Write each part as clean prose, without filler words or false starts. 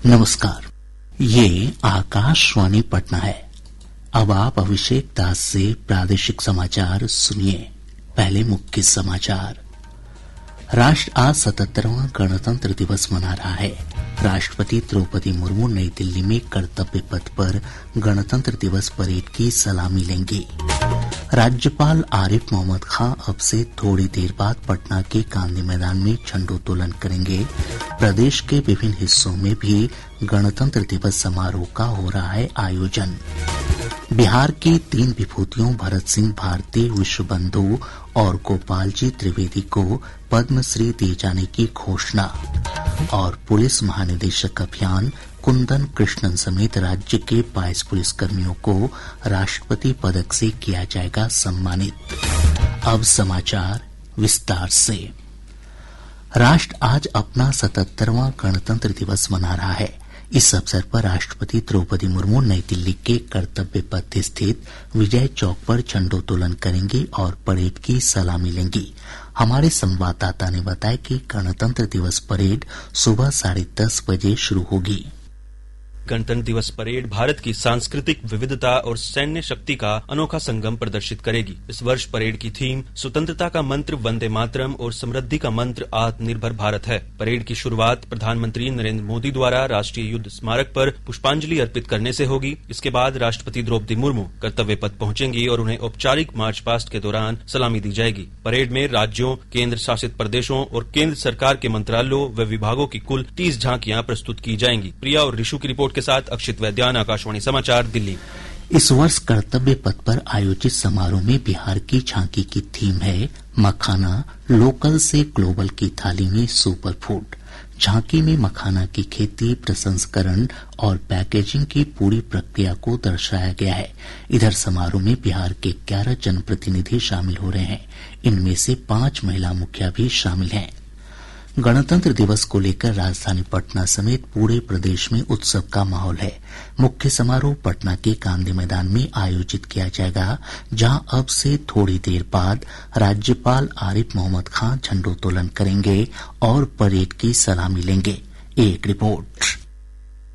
नमस्कार, ये आकाशवाणी पटना है। अब आप अभिषेक दास से प्रादेशिक समाचार सुनिए। पहले मुख्य समाचार। राष्ट्र आज 77वां गणतंत्र दिवस मना रहा है। राष्ट्रपति द्रौपदी मुर्मू नई दिल्ली में कर्तव्य पथ पर गणतंत्र दिवस परेड की सलामी लेंगी। राज्यपाल आरिफ मोहम्मद खां अब से थोड़ी देर बाद पटना के गांधी मैदान में झंडोत्तोलन करेंगे। प्रदेश के विभिन्न हिस्सों में भी गणतंत्र दिवस समारोह का हो रहा है आयोजन। बिहार की 3 विभूतियों भरत सिंह भारती, विश्वबंधु और गोपाल जी त्रिवेदी को पद्मश्री दिए जाने की घोषणा। और पुलिस महानिदेशक अभियान कुंदन कृष्णन समेत राज्य के 22 पुलिसकर्मियों को राष्ट्रपति पदक से किया जाएगा सम्मानित। अब समाचार विस्तार से। राष्ट्र आज अपना 77वां गणतंत्र दिवस मना रहा है। इस अवसर पर राष्ट्रपति द्रौपदी मुर्मू नई दिल्ली के कर्तव्य पथ स्थित विजय चौक पर झंडोत्तोलन करेंगी और परेड की सलामी लेंगी। हमारे संवाददाता ने बताया कि गणतंत्र दिवस परेड सुबह 10:30 बजे शुरू होगी। गणतंत्र दिवस परेड भारत की सांस्कृतिक विविधता और सैन्य शक्ति का अनोखा संगम प्रदर्शित करेगी। इस वर्ष परेड की थीम स्वतंत्रता का मंत्र वंदे मातरम और समृद्धि का मंत्र आत्मनिर्भर भारत है। परेड की शुरुआत प्रधानमंत्री नरेंद्र मोदी द्वारा राष्ट्रीय युद्ध स्मारक पर पुष्पांजलि अर्पित करने से होगी। इसके बाद राष्ट्रपति द्रौपदी मुर्मू कर्तव्य पथ पहुंचेंगी और उन्हें औपचारिक मार्च पास्ट के दौरान सलामी दी जाएगी। परेड में राज्यों, केंद्र शासित प्रदेशों और केंद्र सरकार के मंत्रालयों व विभागों की कुल 30 झांकियां प्रस्तुत की जाएंगी। प्रिया और ऋषु की रिपोर्ट के साथ अक्षित वैद्यान, आकाशवाणी समाचार, दिल्ली। इस वर्ष कर्तव्य पथ पर आयोजित समारोह में बिहार की झांकी की थीम है मखाना, लोकल से ग्लोबल की थाली में सुपर फूड। झांकी में मखाना की खेती, प्रसंस्करण और पैकेजिंग की पूरी प्रक्रिया को दर्शाया गया है। इधर समारोह में बिहार के 11 जनप्रतिनिधि शामिल हो रहे हैं। इनमें से 5 महिला मुखिया भी शामिल हैं। गणतंत्र दिवस को लेकर राजधानी पटना समेत पूरे प्रदेश में उत्सव का माहौल है। मुख्य समारोह पटना के गांधी मैदान में आयोजित किया जाएगा, जहां अब से थोड़ी देर बाद राज्यपाल आरिफ मोहम्मद खां झंडोत्तोलन करेंगे और परेड की सलामी लेंगे। एक रिपोर्ट।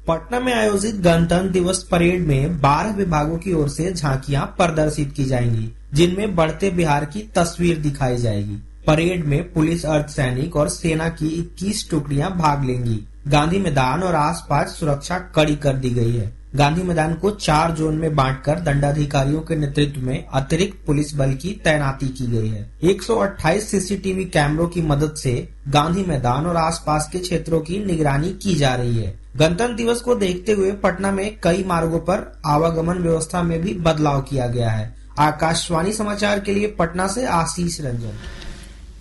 पटना में आयोजित गणतंत्र दिवस परेड में 12 विभागों की ओर से झांकियां प्रदर्शित की जाएंगी, जिनमें बढ़ते बिहार की तस्वीर दिखाई जाएगी। परेड में पुलिस, अर्धसैनिक और सेना की 21 टुकड़ियां भाग लेंगी। गांधी मैदान और आसपास सुरक्षा कड़ी कर दी गई है। गांधी मैदान को 4 जोन में बांटकर दंडाधिकारियों के नेतृत्व में अतिरिक्त पुलिस बल की तैनाती की गई है। 128 सीसीटीवी कैमरों की मदद से गांधी मैदान और आसपास के क्षेत्रों की निगरानी की जा रही है। गणतंत्र दिवस को देखते हुए पटना में कई मार्गों पर आवागमन व्यवस्था में भी बदलाव किया गया है। आकाशवाणी समाचार के लिए पटना से आशीष रंजन।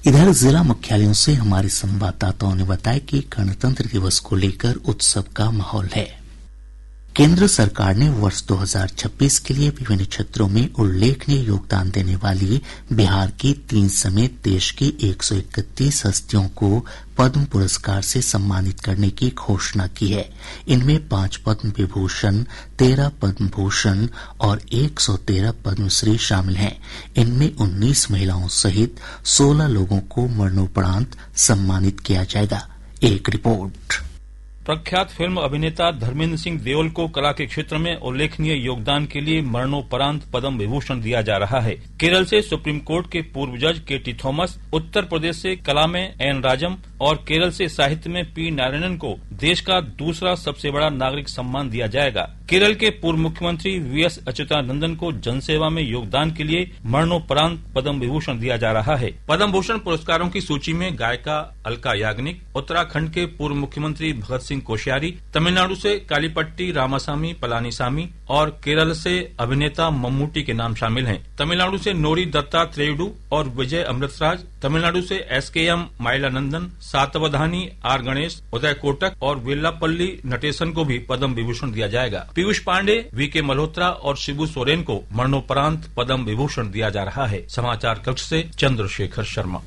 इधर जिला मुख्यालयों से हमारे संवाददाताओं ने बताया कि गणतंत्र दिवस को लेकर उत्सव का माहौल है। केंद्र सरकार ने वर्ष 2026 के लिए विभिन्न क्षेत्रों में उल्लेखनीय योगदान देने वाली बिहार की 3 समेत देश की 131 हस्तियों को पद्म पुरस्कार से सम्मानित करने की घोषणा की है। इनमें 5 पद्म विभूषण, 13 पद्म भूषण और 113 पद्मश्री शामिल हैं। इनमें 19 महिलाओं सहित 16 लोगों को मरणोपरांत सम्मानित किया जाएगा। एक रिपोर्ट। प्रख्यात फिल्म अभिनेता धर्मेंद्र सिंह देओल को कला के क्षेत्र में उल्लेखनीय योगदान के लिए मरणोपरांत पद्म विभूषण दिया जा रहा है। केरल से सुप्रीम कोर्ट के पूर्व जज के.टी. थॉमस, उत्तर प्रदेश से कला में एन. राजम और केरल से साहित्य में पी. नारायणन को देश का दूसरा सबसे बड़ा नागरिक सम्मान दिया जाएगा। केरल के पूर्व मुख्यमंत्री वी.एस. अच्युतानंदन को जनसेवा में योगदान के लिए मरणोपरांत पद्म विभूषण दिया जा रहा है। पद्म भूषण पुरस्कारों की सूची में गायिका अलका याग्निक, उत्तराखंड के पूर्व मुख्यमंत्री भगत सिंह कोश्यारी, तमिलनाडु से कालीपट्टी रामासामी पलानीसामी और केरल से अभिनेता मम्मूटी के नाम शामिल हैं। तमिलनाडु से नोरी दत्ता त्रेयडू और विजय अमृतराज, तमिलनाडु से एस.के.एम. माइलानंदन, सातवधानी आर. गणेश, उदय कोटक और वेल्लापल्ली नटेशन को भी पद्म विभूषण दिया जाएगा। पीयूष पांडे, वी.के. मल्होत्रा और शिबू सोरेन को मरणोपरांत पद्म विभूषण दिया जा रहा है। समाचार कक्ष से चंद्रशेखर शर्मा।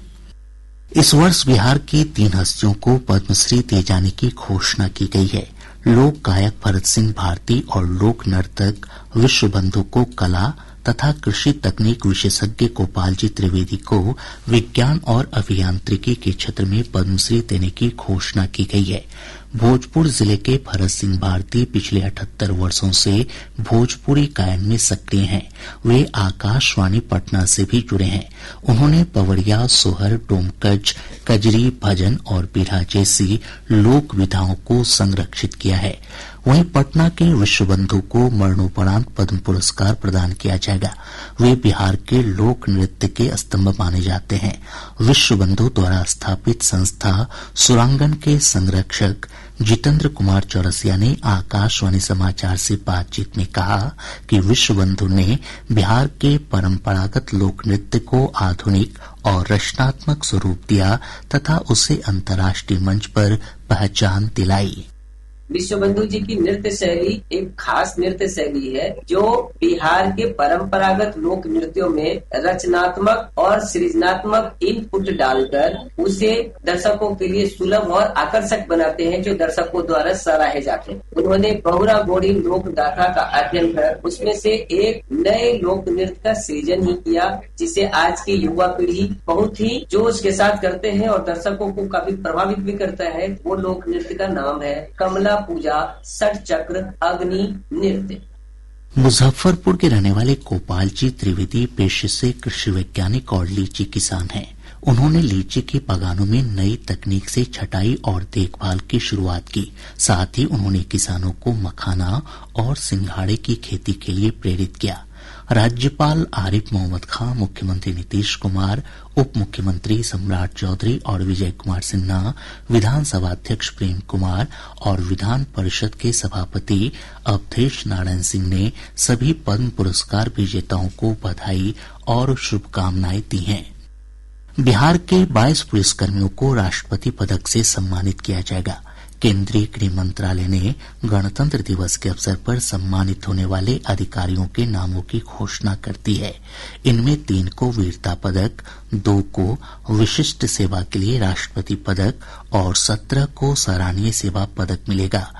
इस वर्ष बिहार की 3 हस्तियों को पद्मश्री दिए जाने की घोषणा की गई है। लोक गायक भरत सिंह भारती और लोक नर्तक विश्वबंधु को कला तथा कृषि तकनीक विशेषज्ञ गोपाल जी त्रिवेदी को विज्ञान और अभियांत्रिकी के क्षेत्र में पद्मश्री देने की घोषणा की गई है। भोजपुर जिले के भरत सिंह भारती पिछले 78 वर्षों से भोजपुरी गायन में सक्रिय हैं। वे आकाशवाणी पटना से भी जुड़े हैं। उन्होंने पवड़िया, सोहर, डोमकच, कजरी, भजन और बिरहा जैसी लोक विधाओं को संरक्षित किया है। वहीं पटना के विश्वबंधु को मरणोपरांत पद्म पुरस्कार प्रदान किया जाएगा। वे बिहार के लोक नृत्य के स्तंभ माने जाते हैं। विश्वबंधु द्वारा स्थापित संस्था सुरांगन के संरक्षक जितेंद्र कुमार चौरसिया ने आकाशवाणी समाचार से बातचीत में कहा कि विश्वबंधु ने बिहार के परंपरागत लोक नृत्य को आधुनिक और रचनात्मक स्वरूप दिया तथा उसे अंतर्राष्ट्रीय मंच पर पहचान दिलाई। विश्वबंधु जी की नृत्य शैली एक खास नृत्य शैली है जो बिहार के परंपरागत लोक नृत्यों में रचनात्मक और सृजनात्मक इनपुट डालकर उसे दर्शकों के लिए सुलभ और आकर्षक बनाते हैं, जो दर्शकों द्वारा सराहे जाते हैं। उन्होंने बहुरा गोड़ी लोक गाथा का अध्ययन कर उसमें से एक नए लोक नृत्य का सृजन ही किया, जिसे आज की युवा पीढ़ी बहुत ही जोश के साथ करते हैं और दर्शकों को काफी प्रभावित भी करता है। वो लोक नृत्य का नाम है कमला पूजा षट चक्र अग्नि नृत्य। मुजफ्फरपुर के रहने वाले गोपाल जी त्रिवेदी पेशे से कृषि वैज्ञानिक और लीची किसान हैं। उन्होंने लीची के बागानों में नई तकनीक से छटाई और देखभाल की शुरुआत की। साथ ही उन्होंने किसानों को मखाना और सिंघाड़े की खेती के लिए प्रेरित किया। राज्यपाल आरिफ मोहम्मद खान, मुख्यमंत्री नीतीश कुमार, उप मुख्यमंत्री सम्राट चौधरी और विजय कुमार सिन्हा, विधानसभा अध्यक्ष प्रेम कुमार और विधान परिषद के सभापति अवधेश नारायण सिंह ने सभी पद्म पुरस्कार विजेताओं को बधाई और शुभकामनाएं दी हैं। बिहार के 22 पुलिसकर्मियों को राष्ट्रपति पदक से सम्मानित किया जाएगा। केंद्रीय गृह मंत्रालय ने गणतंत्र दिवस के अवसर पर सम्मानित होने वाले अधिकारियों के नामों की घोषणा कर दी है। इनमें 3 को वीरता पदक, 2 को विशिष्ट सेवा के लिए राष्ट्रपति पदक और 17 को सराहनीय सेवा पदक मिलेगा।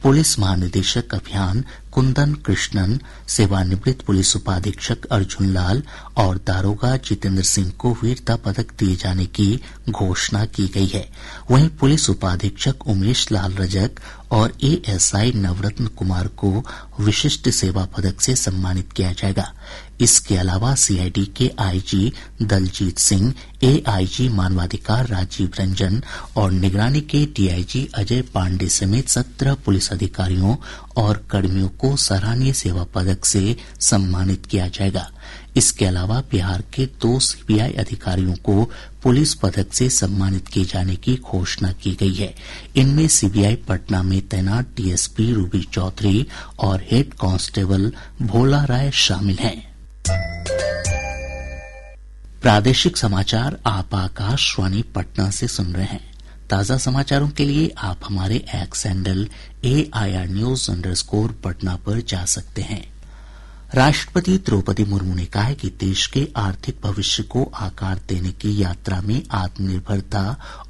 पुलिस महानिदेशक अभियान कुंदन कृष्णन, सेवानिवृत्त पुलिस उपाधीक्षक अर्जुन लाल और दारोगा जितेंद्र सिंह को वीरता पदक दिए जाने की घोषणा की गई है। वहीं पुलिस उपाधीक्षक उमेश लाल रजक और एएसआई नवरत्न कुमार को विशिष्ट सेवा पदक से सम्मानित किया जाएगा। इसके अलावा सीआईडी के आईजी दलजीत सिंह, एआईजी मानवाधिकार राजीव रंजन और निगरानी के डीआईजी अजय पांडे समेत 17 पुलिस अधिकारियों और कर्मियों को सराहनीय सेवा पदक से सम्मानित किया जाएगा। इसके अलावा बिहार के 2 सीबीआई अधिकारियों को पुलिस पदक से सम्मानित किए जाने की घोषणा की गई है। इनमें सीबीआई पटना में तैनात डीएसपी रूबी चौधरी और हेड कांस्टेबल भोला राय शामिल हैं। प्रादेशिक समाचार आप आकाशवाणी पटना से सुन रहे हैं। ताज़ा समाचारों के लिए आप हमारे x handle AIR News_ Patna पर जा सकते हैं। राष्ट्रपति द्रौपदी मुर्मू ने कहा है कि देश के आर्थिक भविष्य को आकार देने की यात्रा में आत्मनिर्भरता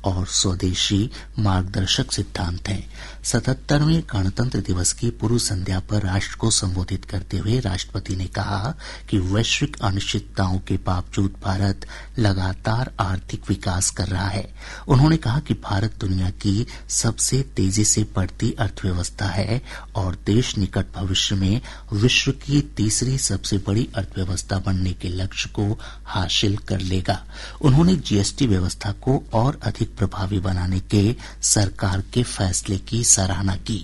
और स्वदेशी मार्गदर्शक सिद्धांत हैं। 77वें गणतंत्र दिवस की पूर्व संध्या पर राष्ट्र को संबोधित करते हुए राष्ट्रपति ने कहा कि वैश्विक अनिश्चितताओं के बावजूद भारत लगातार आर्थिक विकास कर रहा है। उन्होंने कहा कि भारत दुनिया की सबसे तेजी से बढ़ती अर्थव्यवस्था है और देश निकट भविष्य में विश्व की तीसरी सबसे बड़ी अर्थव्यवस्था बनने के लक्ष्य को हासिल कर लेगा। उन्होंने जीएसटी व्यवस्था को और अधिक प्रभावी बनाने के सरकार के फैसले की सराहना की।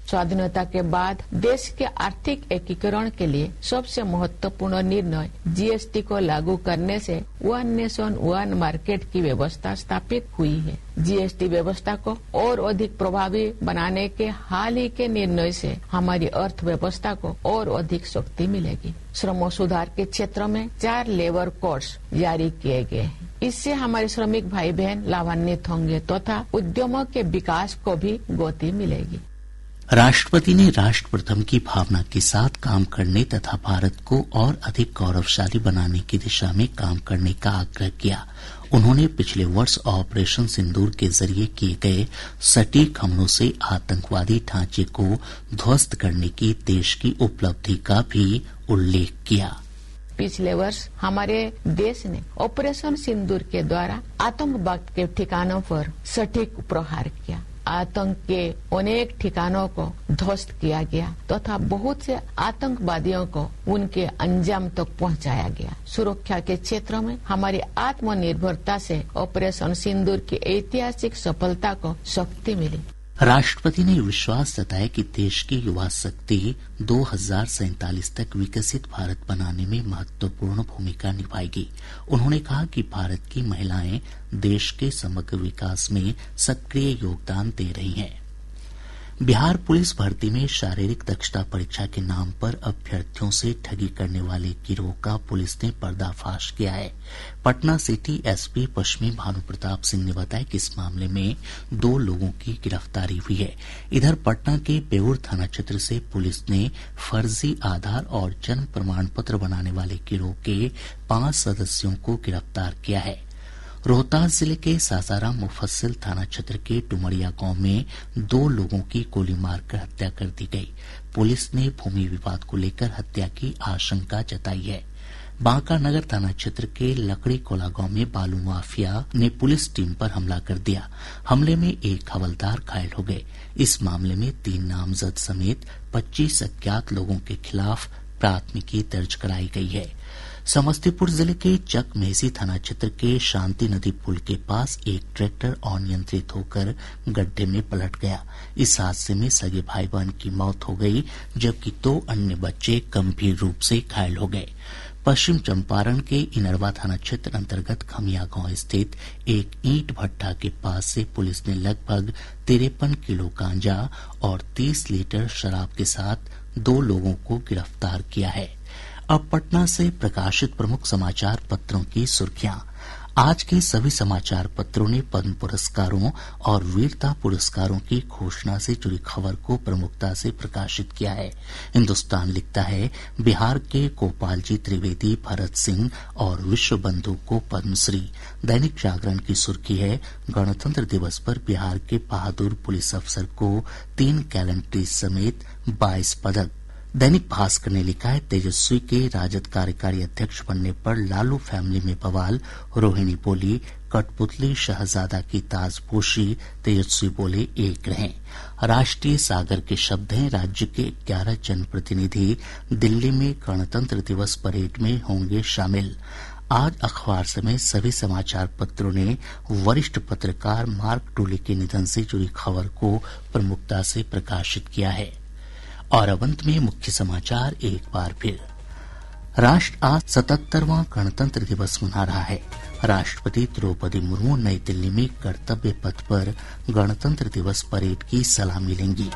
स्वाधीनता के बाद देश के आर्थिक एकीकरण के लिए सबसे महत्वपूर्ण निर्णय जीएसटी को लागू करने से वन नेशन वन मार्केट की व्यवस्था स्थापित हुई है। जीएसटी व्यवस्था को और अधिक प्रभावी बनाने के हाल ही के निर्णय से हमारी अर्थव्यवस्था को और अधिक शक्ति मिलेगी। श्रम सुधार के क्षेत्र में 4 लेबर कोड्स जारी किए गए हैं। इससे हमारे श्रमिक भाई बहन लाभान्वित होंगे तथा उद्यमों के विकास को भी गति मिलेगी। राष्ट्रपति ने राष्ट्र प्रथम की भावना के साथ काम करने तथा भारत को और अधिक गौरवशाली बनाने की दिशा में काम करने का आग्रह किया। उन्होंने पिछले वर्ष ऑपरेशन सिंदूर के जरिए किए गए सटीक हमलों से आतंकवादी ढांचे को ध्वस्त करने की देश की उपलब्धि का भी उल्लेख किया। पिछले वर्ष हमारे देश ने ऑपरेशन सिंदूर के द्वारा आतंकवाद के ठिकानों पर सटीक प्रहार किया। आतंक के अनेक ठिकानों को ध्वस्त किया गया तथा बहुत से आतंकवादियों को उनके अंजाम तक पहुंचाया गया। सुरक्षा के क्षेत्र में हमारी आत्मनिर्भरता से ऑपरेशन सिंदूर की ऐतिहासिक सफलता को शक्ति मिली। राष्ट्रपति ने विश्वास जताया कि देश की युवा शक्ति 2047 तक विकसित भारत बनाने में महत्वपूर्ण भूमिका निभाएगी। उन्होंने कहा कि भारत की महिलाएं देश के समग्र विकास में सक्रिय योगदान दे रही हैं। बिहार पुलिस भर्ती में शारीरिक दक्षता परीक्षा के नाम पर अभ्यर्थियों से ठगी करने वाले गिरोह का पुलिस ने पर्दाफाश किया है। पटना सिटी एसपी पश्चिमी भानु प्रताप सिंह ने बताया कि इस मामले में 2 लोगों की गिरफ्तारी हुई है। इधर पटना के बेउर थाना क्षेत्र से पुलिस ने फर्जी आधार और जन्म प्रमाण पत्र बनाने वाले गिरोह के 5 सदस्यों को गिरफ्तार किया है। रोहतास जिले के सासाराम मुफस्सिल थाना क्षेत्र के डुमरिया गांव में 2 लोगों की गोली मारकर हत्या कर दी गई। पुलिस ने भूमि विवाद को लेकर हत्या की आशंका जताई है। बांका नगर थाना क्षेत्र के लकड़ी कोला गांव में बालू माफिया ने पुलिस टीम पर हमला कर दिया। हमले में एक हवलदार घायल हो गए। इस मामले में 3 नामजद समेत 25 अज्ञात लोगों के खिलाफ प्राथमिकी दर्ज कराई गई है। समस्तीपुर जिले के चक मेहसी थाना क्षेत्र के शांति नदी पुल के पास एक ट्रैक्टर अनियंत्रित होकर गड्ढे में पलट गया। इस हादसे में सगे भाई बहन की मौत हो गई, जबकि 2 अन्य बच्चे गंभीर रूप से घायल हो गए। पश्चिम चंपारण के इनरवा थाना क्षेत्र अंतर्गत खमिया गांव स्थित एक ईंट भट्ठा के पास से पुलिस ने लगभग 53 किलो गांजा और 30 लीटर शराब के साथ 2 लोगों को गिरफ्तार किया है। अब पटना से प्रकाशित प्रमुख समाचार पत्रों की सुर्खियां। आज के सभी समाचार पत्रों ने पद्म पुरस्कारों और वीरता पुरस्कारों की घोषणा से जुड़ी खबर को प्रमुखता से प्रकाशित किया है। हिन्दुस्तान लिखता है, बिहार के गोपाल जी त्रिवेदी, भरत सिंह और विश्व बंधु को पद्मश्री। दैनिक जागरण की सुर्खी है, गणतंत्र दिवस पर बिहार के बहादुर पुलिस अफसर को 3 गैलेंट्री समेत 22 पदक। दैनिक भास्कर ने लिखा है, तेजस्वी के राजद कार्यकारी अध्यक्ष बनने पर लालू फैमिली में बवाल। रोहिणी बोली, कठपुतली शहजादा की ताजपोशी। तेजस्वी बोले, एक रहें। राष्ट्रीय सागर के शब्द हैं, राज्य के 11 जनप्रतिनिधि दिल्ली में गणतंत्र दिवस परेड में होंगे शामिल। आज अखबार समेत सभी समाचार पत्रों ने वरिष्ठ पत्रकार मार्क टूली के निधन से जुड़ी खबर को प्रमुखता से प्रकाशित किया है। और अब अंत में मुख्य समाचार एक बार फिर। राष्ट्र आज 77वां गणतंत्र दिवस मना रहा है। राष्ट्रपति द्रौपदी मुर्मू नई दिल्ली में कर्तव्य पथ पर गणतंत्र दिवस परेड की सलामी लेंगी।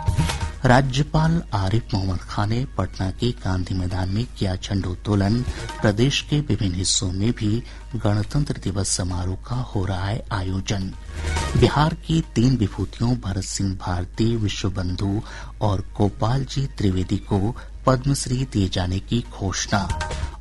राज्यपाल आरिफ मोहम्मद खान ने पटना के गांधी मैदान में किया झंडोत्तोलन। प्रदेश के विभिन्न हिस्सों में भी गणतंत्र दिवस समारोह का हो रहा है आयोजन। बिहार की 3 विभूतियों भरत सिंह भारती, विश्व बंधु और गोपाल जी त्रिवेदी को पद्मश्री दिए जाने की घोषणा।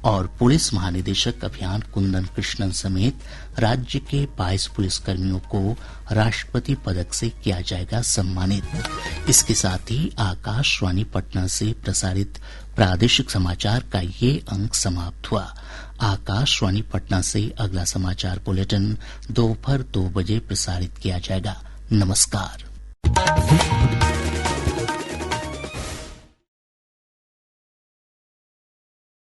और पुलिस महानिदेशक अभियान कुंदन कृष्णन समेत राज्य के 22 पुलिसकर्मियों को राष्ट्रपति पदक से किया जाएगा सम्मानित। इसके साथ ही आकाशवाणी पटना से प्रसारित प्रादेशिक समाचार का ये अंक समाप्त हुआ। आकाशवाणी पटना से अगला समाचार बुलेटिन दोपहर 2 बजे प्रसारित किया जाएगा। नमस्कार।